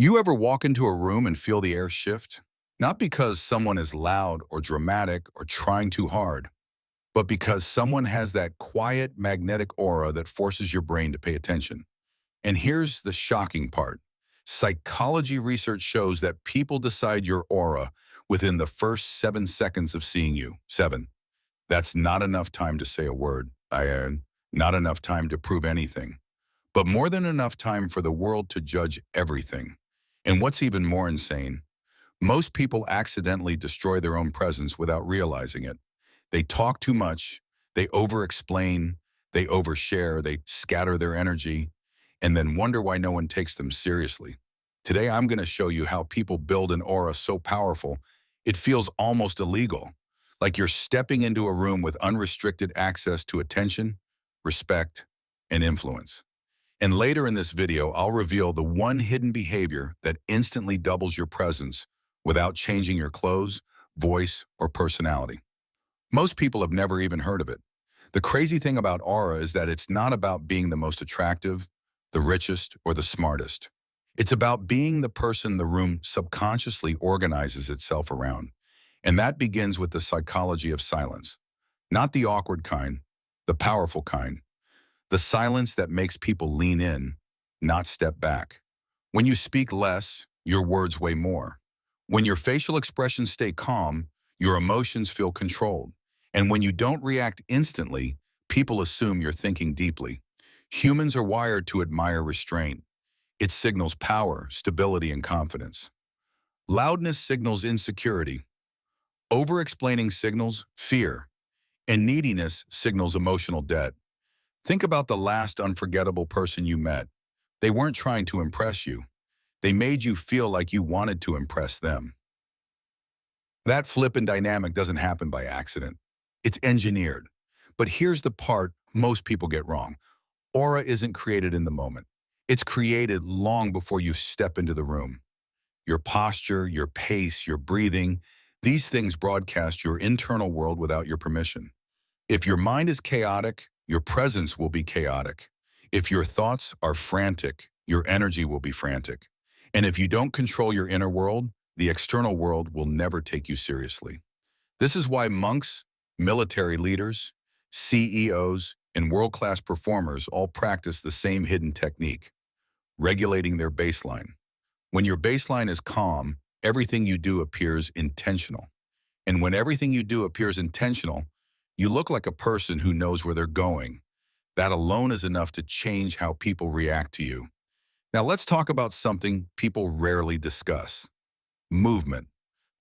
You ever walk into a room and feel the air shift? Not because someone is loud or dramatic or trying too hard, but because someone has that quiet magnetic aura that forces your brain to pay attention. And here's the shocking part. Psychology research shows that people decide your aura within the first 7 seconds of seeing you. 7. That's not enough time to say a word. Not enough time to prove anything, but more than enough time for the world to judge everything. And what's even more insane, most people accidentally destroy their own presence without realizing it. They talk too much, they over-explain, they overshare, they scatter their energy, and then wonder why no one takes them seriously. Today, I'm going to show you how people build an aura so powerful, it feels almost illegal. Like you're stepping into a room with unrestricted access to attention, respect, and influence. And later in this video, I'll reveal the one hidden behavior that instantly doubles your presence without changing your clothes, voice, or personality. Most people have never even heard of it. The crazy thing about aura is that it's not about being the most attractive, the richest, or the smartest. It's about being the person the room subconsciously organizes itself around. And that begins with the psychology of silence. Not the awkward kind, the powerful kind. The silence that makes people lean in, not step back. When you speak less, your words weigh more. When your facial expressions stay calm, your emotions feel controlled. And when you don't react instantly, people assume you're thinking deeply. Humans are wired to admire restraint. It signals power, stability, and confidence. Loudness signals insecurity. Over-explaining signals fear. And neediness signals emotional debt. Think about the last unforgettable person you met. They weren't trying to impress you. They made you feel like you wanted to impress them. That flip in dynamic doesn't happen by accident. It's engineered. But here's the part most people get wrong. Aura isn't created in the moment. It's created long before you step into the room. Your posture, your pace, your breathing, these things broadcast your internal world without your permission. If your mind is chaotic, your presence will be chaotic. If your thoughts are frantic, your energy will be frantic. And if you don't control your inner world, the external world will never take you seriously. This is why monks, military leaders, CEOs, and world-class performers all practice the same hidden technique, regulating their baseline. When your baseline is calm, everything you do appears intentional. And when everything you do appears intentional, you look like a person who knows where they're going. That alone is enough to change how people react to you. Now let's talk about something people rarely discuss. Movement.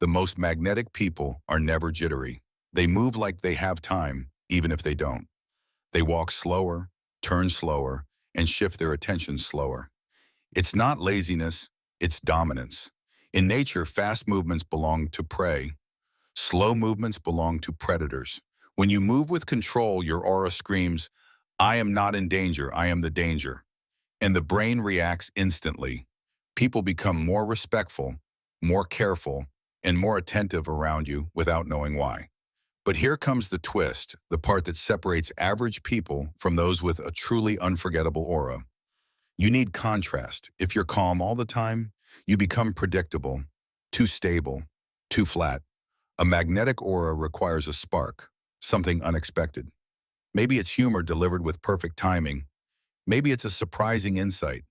The most magnetic people are never jittery. They move like they have time, even if they don't. They walk slower, turn slower, and shift their attention slower. It's not laziness, it's dominance. In nature, fast movements belong to prey. Slow movements belong to predators. When you move with control, your aura screams, "I am not in danger, I am the danger." And the brain reacts instantly. People become more respectful, more careful, and more attentive around you without knowing why. But here comes the twist, the part that separates average people from those with a truly unforgettable aura. You need contrast. If you're calm all the time, you become predictable, too stable, too flat. A magnetic aura requires a spark, something unexpected. Maybe it's humor delivered with perfect timing. Maybe it's a surprising insight.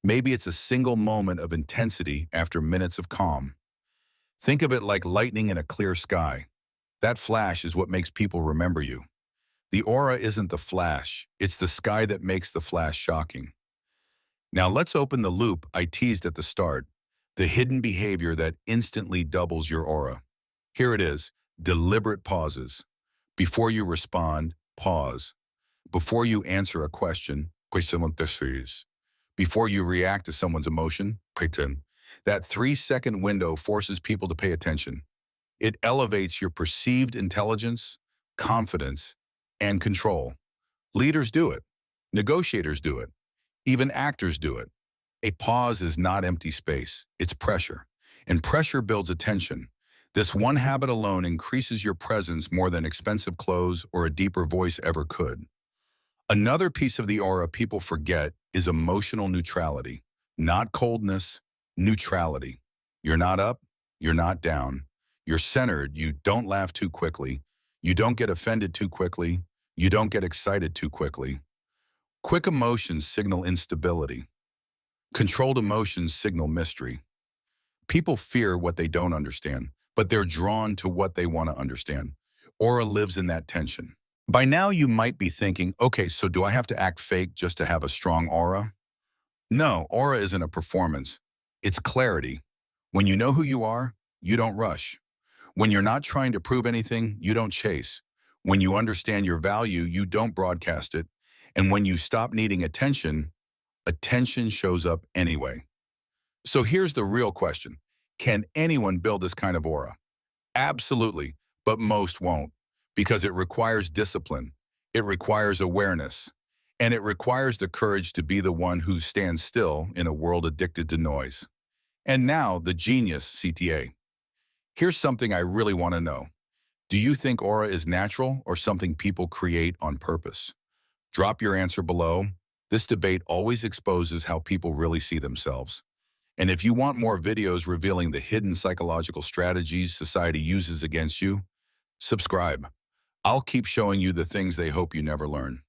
Maybe it's a single moment of intensity after minutes of calm. Think of it like lightning in a clear sky. That flash is what makes people remember you. The aura isn't the flash, it's the sky that makes the flash shocking. Now let's open the loop I teased at the start, the hidden behavior that instantly doubles your aura. Here it is, deliberate pauses. Before you respond, pause. Before you answer a question, before you react to someone's emotion, that 3-second window forces people to pay attention. It elevates your perceived intelligence, confidence, and control. Leaders do it. Negotiators do it. Even actors do it. A pause is not empty space, it's pressure. And pressure builds attention. This one habit alone increases your presence more than expensive clothes or a deeper voice ever could. Another piece of the aura people forget is emotional neutrality. Not coldness, Neutrality. You're not up, you're not down. You're centered, you don't laugh too quickly. You don't get offended too quickly. You don't get excited too quickly. Quick emotions signal instability. Controlled emotions signal mystery. People fear what they don't understand, but they're drawn to what they want to understand. Aura lives in that tension. By now, you might be thinking, okay, so do I have to act fake just to have a strong aura? No, aura isn't a performance. It's clarity. When you know who you are, you don't rush. When you're not trying to prove anything, you don't chase. When you understand your value, you don't broadcast it. And when you stop needing attention, attention shows up anyway. So here's the real question. Can anyone build this kind of aura? Absolutely, but most won't, because it requires discipline, it requires awareness, and it requires the courage to be the one who stands still in a world addicted to noise. And now, the genius CTA. Here's something I really want to know. Do you think aura is natural or something people create on purpose? Drop your answer below. This debate always exposes how people really see themselves. And if you want more videos revealing the hidden psychological strategies society uses against you, subscribe. I'll keep showing you the things they hope you never learn.